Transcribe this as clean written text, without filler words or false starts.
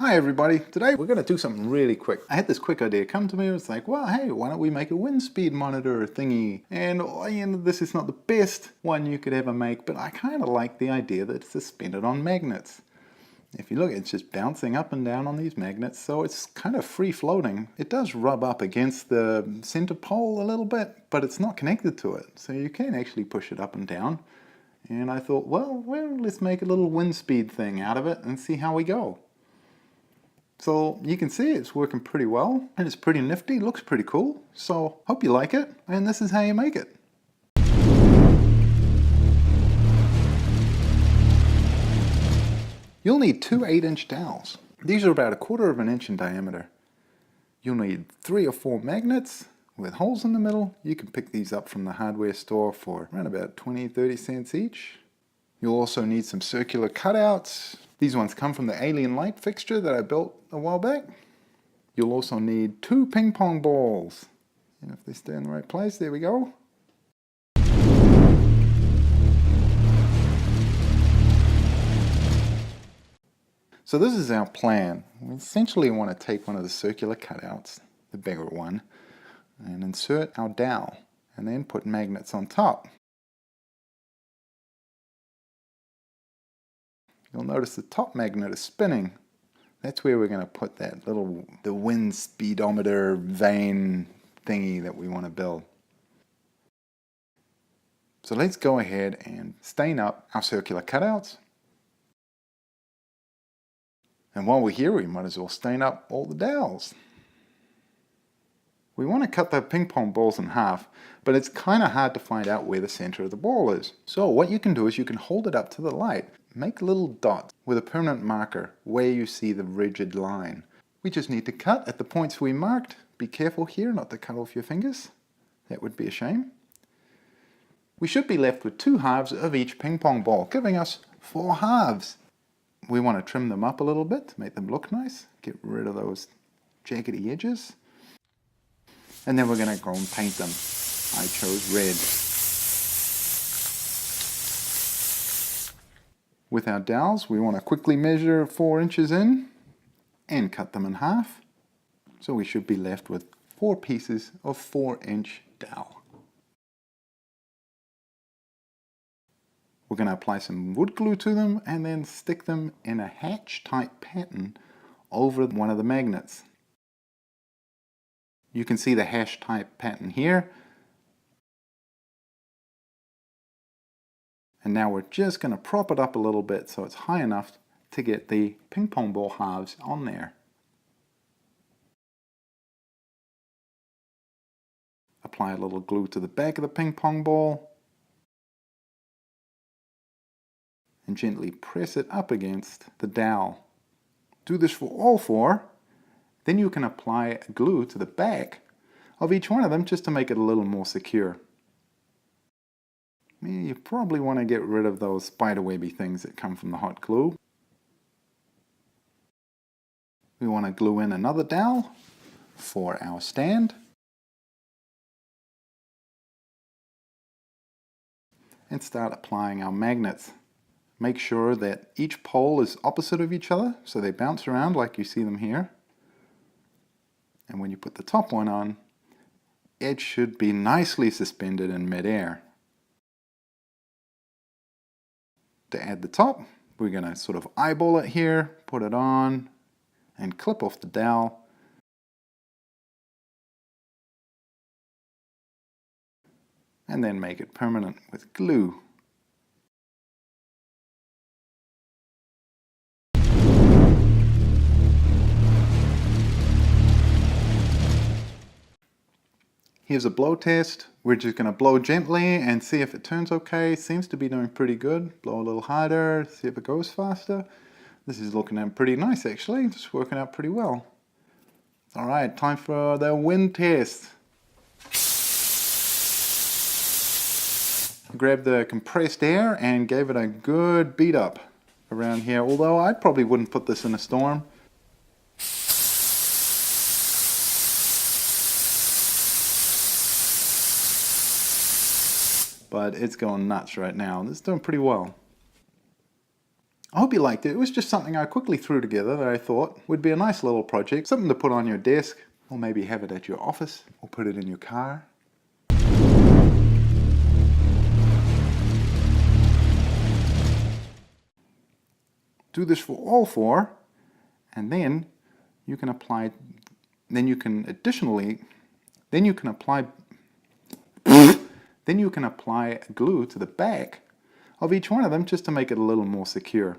Hi everybody, today we're going to do something really quick. I had this quick idea come to me. It's like, well, hey, why don't we make a wind speed monitor thingy? And this is not the best one you could ever make, but I kind of like the idea that it's suspended on magnets. If you look, it's just bouncing up and down on these magnets, so it's kind of free floating. It does rub up against the center pole a little bit, but it's not connected to it, so you can actually push it up and down. And I thought, well, let's make a little wind speed thing out of it and see how we go. So you can see it's working pretty well, and it's pretty nifty, looks pretty cool. So hope you like it, and this is how you make it. You'll need two 8-inch dowels. These are about 1/4 of an inch in diameter. You'll need 3 or 4 magnets with holes in the middle. You can pick these up from the hardware store for around about 20-30 cents each. You'll also need some circular cutouts. These ones come from the alien light fixture that I built a while back. You'll also need 2 ping pong balls. And if they stay in the right place, there we go. So this is our plan. We essentially want to take one of the circular cutouts, the bigger one, and insert our dowel, and then put magnets on top. You'll notice the top magnet is spinning. That's where we're going to put the wind speedometer vane thingy that we want to build. So let's go ahead and stain up our circular cutouts. And while we're here, we might as well stain up all the dowels. We want to cut the ping pong balls in half, but it's kind of hard to find out where the center of the ball is. So what you can do is you can hold it up to the light. Make little dots with a permanent marker where you see the rigid line. We just need to cut at the points we marked. Be careful here not to cut off your fingers. That would be a shame. We should be left with 2 halves of each ping pong ball, giving us 4 halves. We want to trim them up a little bit to make them look nice. Get rid of those jaggedy edges. And then we're going to go and paint them. I chose red. With our dowels, we want to quickly measure 4 inches in and cut them in half. So we should be left with 4 pieces of 4-inch dowel. We're going to apply some wood glue to them and then stick them in a hatch type pattern over one of the magnets. You can see the hash type pattern here. And now we're just going to prop it up a little bit so it's high enough to get the ping pong ball halves on there. Apply a little glue to the back of the ping pong ball. And gently press it up against the dowel. Do this for all 4. Then you can apply glue to the back of each one of them just to make it a little more secure. You probably want to get rid of those spiderwebby things that come from the hot glue. We want to glue in another dowel for our stand. And start applying our magnets. Make sure that each pole is opposite of each other so they bounce around like you see them here. And when you put the top one on, it should be nicely suspended in midair. To add the top, we're going to sort of eyeball it here, put it on, and clip off the dowel. And then make it permanent with glue. Here's a blow test. We're just going to blow gently and see if it turns okay. Seems to be doing pretty good. Blow a little harder, see if it goes faster. This is looking out pretty nice actually. It's working out pretty well. Alright, time for the wind test. Grabbed the compressed air and gave it a good beat up around here. Although I probably wouldn't put this in a storm. But it's going nuts right now. It's doing pretty well. I hope you liked it. It was just something I quickly threw together that I thought would be a nice little project. Something to put on your desk, or maybe have it at your office, or put it in your car. Do this for all four, and then you can apply, then you can apply glue to the back of each one of them just to make it a little more secure.